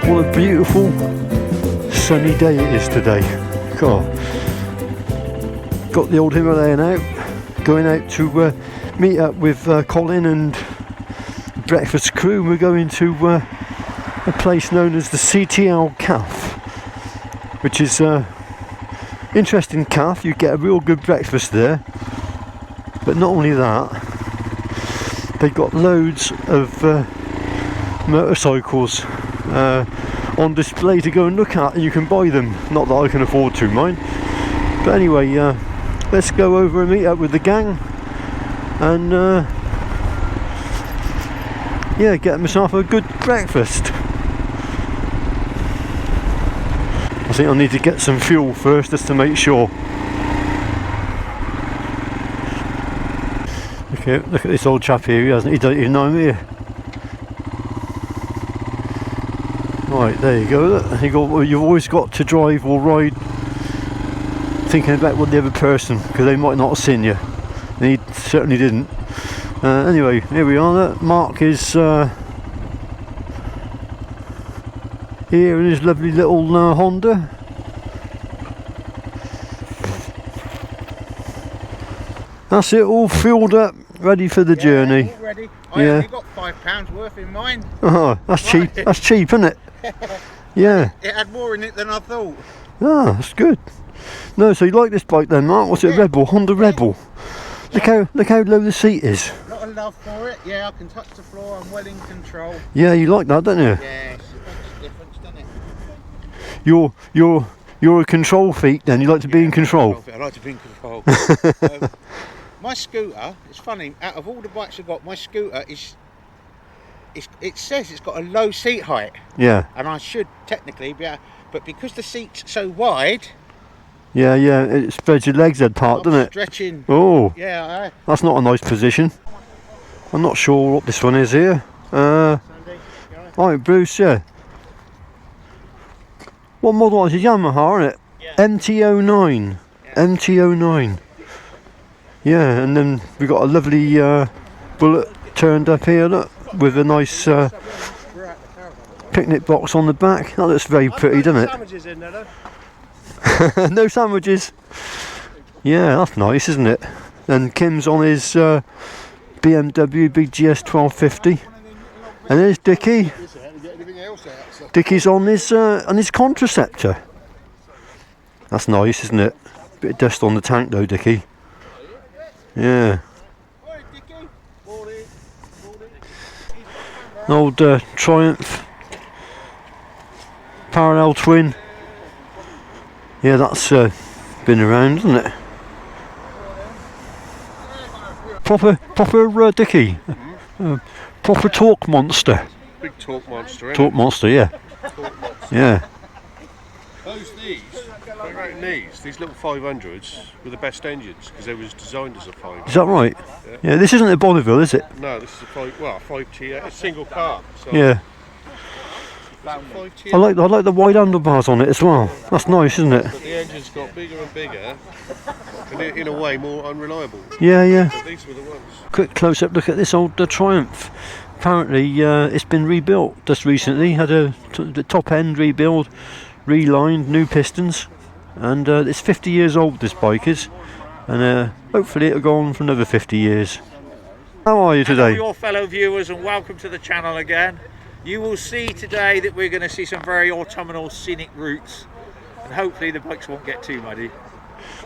What a beautiful sunny day it is today. God. Got the old Himalayan out, going out to meet up with Colin and breakfast crew. We're going to a place known as the CTL Cafe, which is interesting cafe. You get a real good breakfast there, but not only that, they've got loads of motorcycles on display to go and look at, and you can buy them. Not that I can afford to, mind. But anyway, let's go over and meet up with the gang and yeah, get myself a good breakfast. I think I'll need to get some fuel first just to make sure. Look at this old chap here, he don't even know I'm here. Right, there you go. Look, you've always got to drive or ride thinking about what the other person, because they might not have seen you. And he certainly didn't. Anyway, here we are. Look, Mark is here in his lovely little Honda. That's it, all filled up, ready for the journey. All ready. I only got £5 worth in mine. Oh, that's cheap. That's cheap, isn't it? Yeah. It had more in it than I thought. Ah, that's good. No, so you like this bike then, Mark? What's it, Rebel? Honda Rebel. Look how low the seat is. A lot of love for it. Yeah, I can touch the floor. I'm well in control. Yeah, you like that, don't you? Yeah, it makes a difference, doesn't it? You're a control freak then. You like to be in control. I like to be in control. My scooter, it's funny. Out of all the bikes I've got, my scooter it says it's got a low seat height. Yeah. And I should technically be able, but because the seat's so wide. Yeah, it spreads your legs apart, doesn't it? Stretching. Oh. Yeah. That's not a nice position. I'm not sure what this one is here. Right, Bruce, yeah. What model is it? Yamaha, isn't it? Yeah. MT-09. Yeah. MT-09. Yeah, and then we've got a lovely bullet turned up here, look, with a nice picnic box on the back. That looks very pretty, doesn't it? Sandwiches in there, though. No sandwiches. Yeah, that's nice, isn't it? And Kim's on his BMW Big GS 1250. And there's Dickie. Dickie's on his contraceptor. That's nice, isn't it? Bit of dust on the tank though, Dickie. Yeah. An old Triumph parallel twin. Yeah, that's been around, isn't it? Proper Dickie. Proper torque monster. Big torque monster. Torque monster, yeah. Yeah. These little 500s were the best engines because they was designed as a 5. Is that right? Yeah, this isn't a Bonneville, is it? No, this is a 5T, a single car. So Yeah. I like the wide handlebars on it as well. That's nice, isn't it? But the engine's got bigger and bigger, and in a way more unreliable. Yeah. But these were the ones. Quick close-up look at this old Triumph. Apparently, it's been rebuilt just recently. Had the top end rebuild, relined, new pistons, and it's 50 years old. This bike is, and hopefully it'll go on for another 50 years. How are you today? Hello, your fellow viewers, and welcome to the channel again. You will see today that we're going to see some very autumnal scenic routes, and hopefully the bikes won't get too muddy.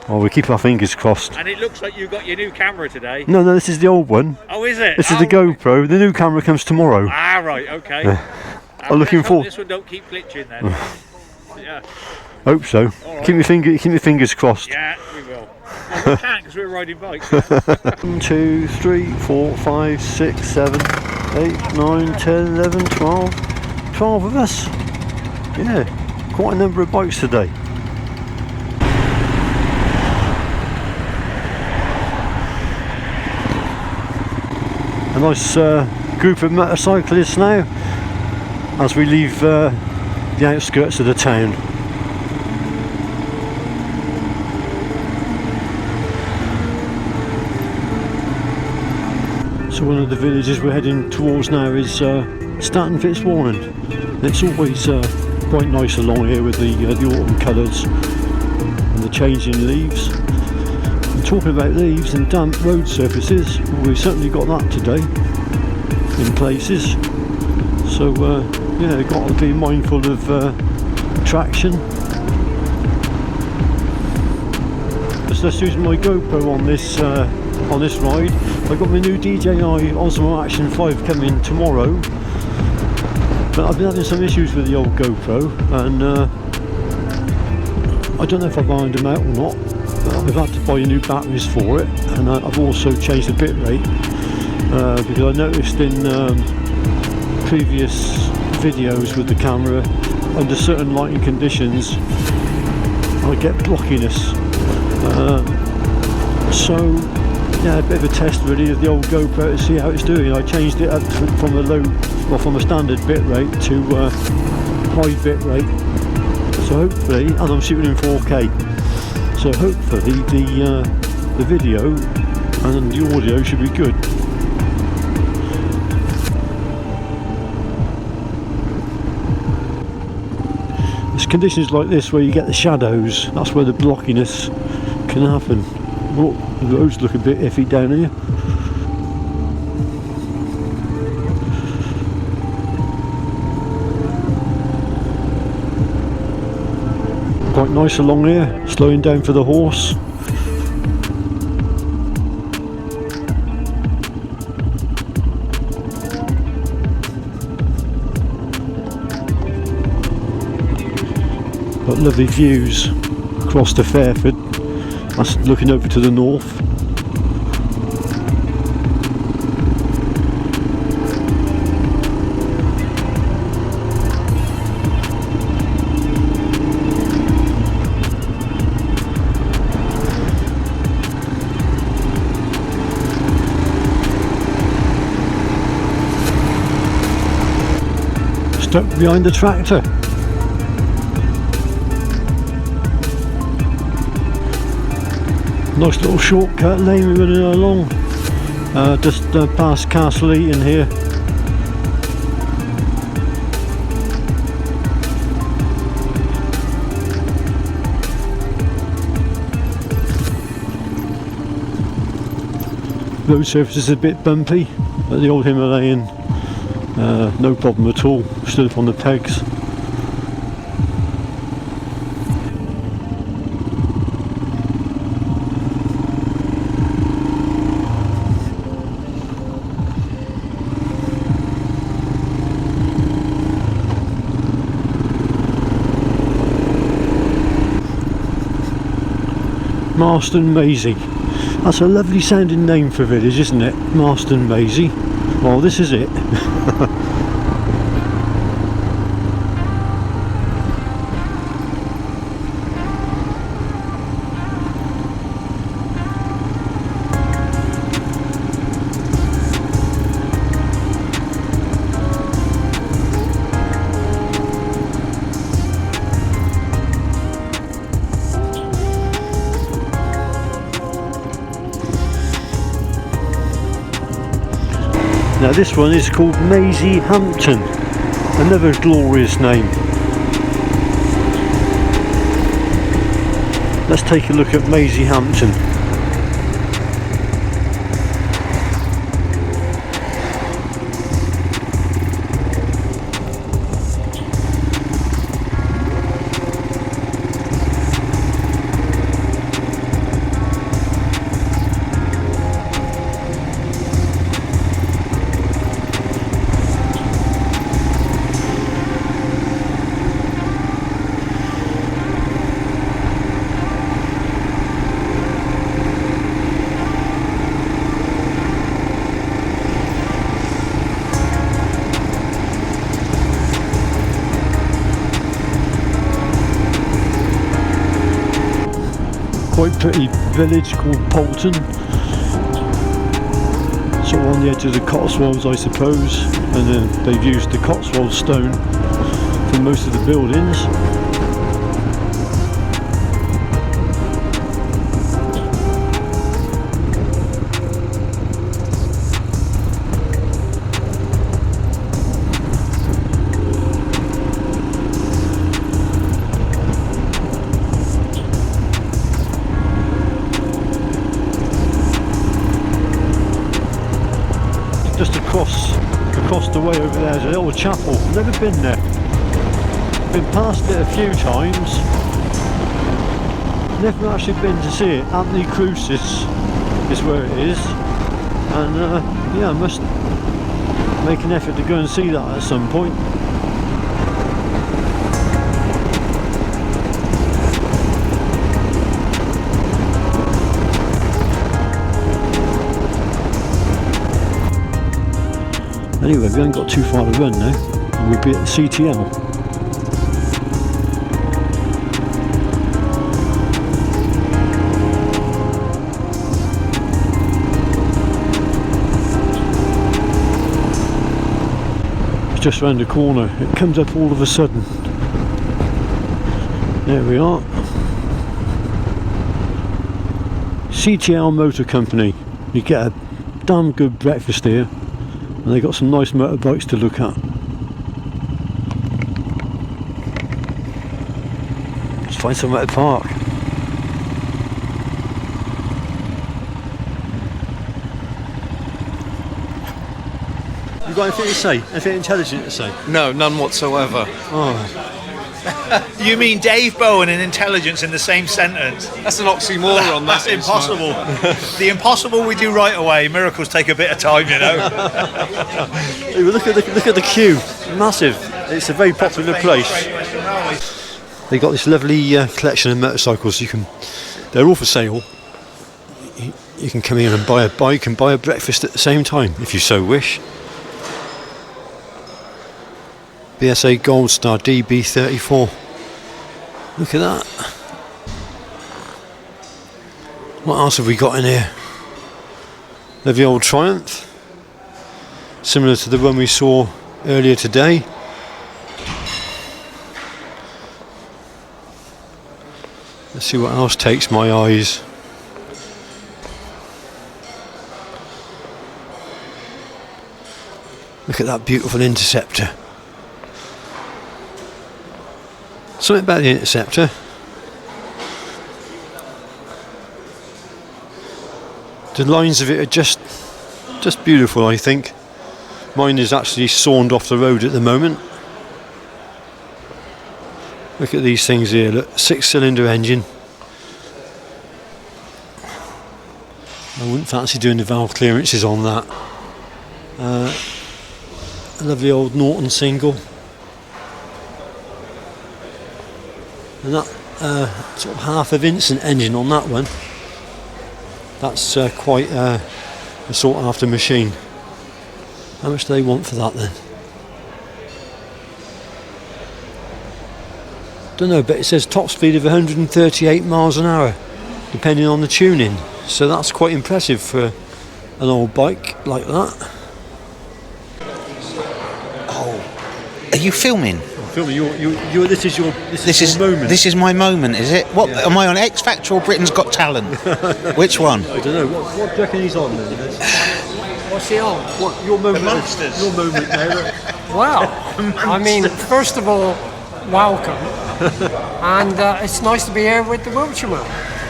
Oh, we keep our fingers crossed. And it looks like you've got your new camera today. No, this is the old one. Oh, is it? This is the GoPro. The new camera comes tomorrow. Ah, right, okay. I'm looking forward. This one don't keep glitching then. Yeah. Hope so. Right. Keep your fingers crossed. Yeah, we will. We can't because we're riding bikes. Yeah. 1, 2, 3, 4, 5, 6, 7, 8, 9, 10, 11, 12. 12 of us. Yeah, quite a number of bikes today. A nice group of motorcyclists now as we leave the outskirts of the town. So one of the villages we're heading towards now is Stanton Fitzwarren. It's always quite nice along here with the autumn colours and the changing leaves. And talking about leaves and damp road surfaces, we've certainly got that today in places. So yeah, got to be mindful of traction. Just using my GoPro on this ride. I've got my new DJI Osmo Action 5 coming tomorrow, but I've been having some issues with the old GoPro, and I don't know if I've ironed them out or not, but I've had to buy new batteries for it, and I've also changed the bit rate because I noticed in previous videos with the camera, under certain lighting conditions I get blockiness. So yeah, a bit of a test really of the old GoPro to see how it's doing. I changed it up from a standard bit rate to high bit rate. So hopefully, and I'm shooting in 4K. So hopefully the video and the audio should be good. It's conditions like this where you get the shadows. That's where the blockiness can happen. Oh, the roads look a bit iffy down here. Quite nice along here, slowing down for the horse. Got lovely views across to Fairford. That's looking over to the north. Stuck behind the tractor. Nice little shortcut lane we're running along, just past Castle Eaton here. Road surface is a bit bumpy, but the old Himalayan, no problem at all, stood up on the pegs. Marston Maisie. That's a lovely sounding name for a village, isn't it? Marston Maisie. Well, this is it. Now this one is called Maisie Hampton, another glorious name. Let's take a look at Maisie Hampton. quite pretty village called Poulton. Sort of on the edge of the Cotswolds, I suppose, and they've used the Cotswold stone for most of the buildings. Just across the way over there is a little chapel. Never been there. Been past it a few times. Never actually been to see it. Anthony Crucis is where it is, and yeah, I must make an effort to go and see that at some point. Anyway, we haven't got too far to run now, and we'll be at the CTL. It's just round the corner. It comes up all of a sudden. There we are. CTL Motor Company. You get a damn good breakfast here. And they've got some nice motorbikes to look at. Let's find somewhere to park. You got anything to say? Anything intelligent to say? No, none whatsoever. Oh, You mean Dave Bowen and intelligence in the same sentence? That's an oxymoron. That's impossible. The impossible we do right away. Miracles take a bit of time, you know. hey, look at the queue. Massive. It's a very popular place. They got this lovely collection of motorcycles. They're all for sale. You can come in and buy a bike and buy a breakfast at the same time, if you so wish. BSA Gold Star DB34. Look at that. What else have we got in here? Lovely old Triumph. Similar to the one we saw earlier today. Let's see what else takes my eyes. Look at that beautiful Interceptor. Something about the Interceptor. The lines of it are just beautiful, I think. Mine is actually sawned off the road at the moment. Look at these things here, look, 6-cylinder engine. I wouldn't fancy doing the valve clearances on that. A lovely old Norton single. And that sort of half of Vincent engine on that one. That's quite a sought after machine. How much do they want for that then? Don't know, but it says top speed of 138 miles an hour, depending on the tuning. So that's quite impressive for an old bike like that. Oh, are you filming? This is your moment. This is my moment, is it? What Yeah. am I on? X Factor or Britain's Got Talent? Which one? I don't know. What do you reckon he's on then? What's he on? What your moment? The Monsters. Your moment now. Look. Well, I mean, first of all, welcome. And it's nice to be here with the Wiltshireman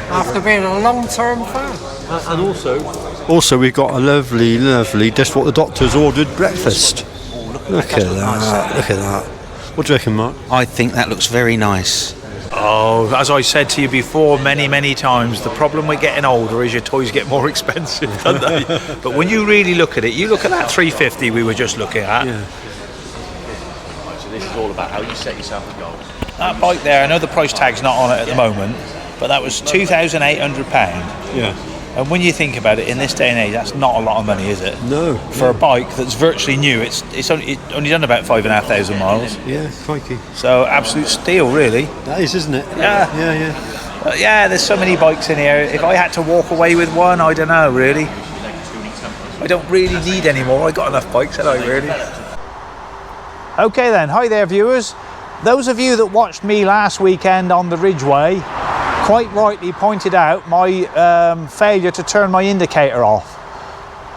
after being a long-term fan. And also we've got a lovely, just what the doctor's ordered breakfast. Look at that. Look at that. What do you reckon, Mark? I think that looks very nice. Oh, as I said to you before many times, the problem with getting older is your toys get more expensive, don't they? But when you really look at it, you look at that 350 we were just looking at. Yeah. So this is all about how you set yourself a goal. That bike there, I know the price tag's not on it at the moment, but that was £2,800. Yeah. And when you think about it, in this day and age, that's not a lot of money, is it? No. For a bike that's virtually new, it's only done about 5,500 miles. Yeah, crikey. So absolute steal, really. That is, isn't it? Yeah. Yeah. But yeah, there's so many bikes in here. If I had to walk away with one, I don't know, really. I don't really need any more. I got enough bikes, don't I, really? Okay then, hi there viewers. Those of you that watched me last weekend on the Ridgeway quite rightly pointed out my failure to turn my indicator off.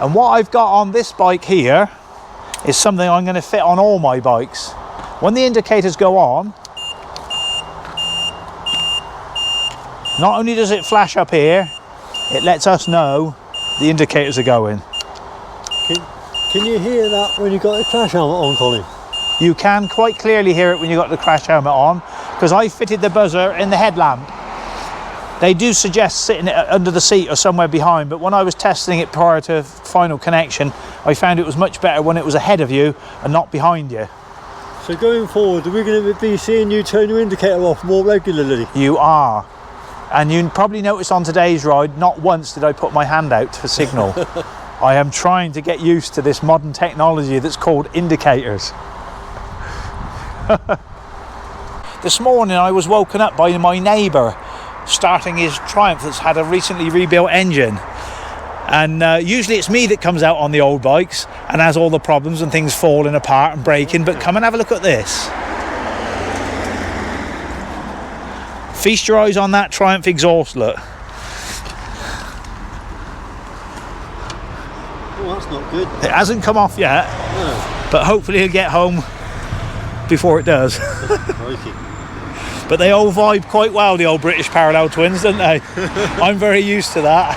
And what I've got on this bike here is something I'm going to fit on all my bikes. When the indicators go on, not only does it flash up here, it lets us know the indicators are going. Can you hear that when you've got the crash helmet on, Colin? You can quite clearly hear it when you've got the crash helmet on, because I fitted the buzzer in the headlamp. They do suggest sitting it under the seat or somewhere behind, but when I was testing it prior to final connection, I found it was much better when it was ahead of you and not behind you. So going forward, are we going to be seeing you turn your indicator off more regularly? You are. And you probably noticed on today's ride, not once did I put my hand out for signal. I am trying to get used to this modern technology that's called indicators. This morning I was woken up by my neighbour starting his Triumph that's had a recently rebuilt engine. And usually it's me that comes out on the old bikes and has all the problems and things falling apart and breaking, but come and have a look at this. Feast your eyes on that Triumph exhaust, look. Oh, that's not good. It hasn't come off yet, No. but hopefully he'll get home before it does. Crikey. But they all vibe quite well, the old British parallel twins, don't they? I'm very used to that.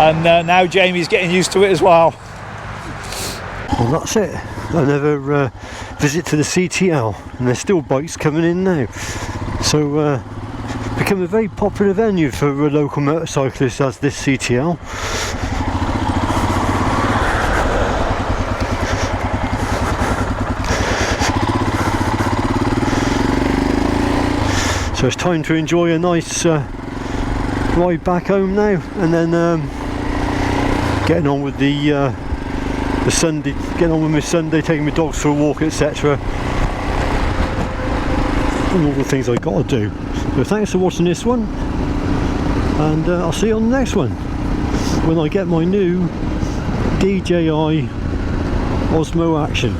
And now Jamie's getting used to it as well. Well, that's it. Another visit to the CTL, and there's still bikes coming in now. So become a very popular venue for local motorcyclists as this CTL. So it's time to enjoy a nice ride back home now, and then getting on with the Sunday, getting on with my Sunday, taking my dogs for a walk, etc. And all the things I got to do. So thanks for watching this one, and I'll see you on the next one when I get my new DJI Osmo Action.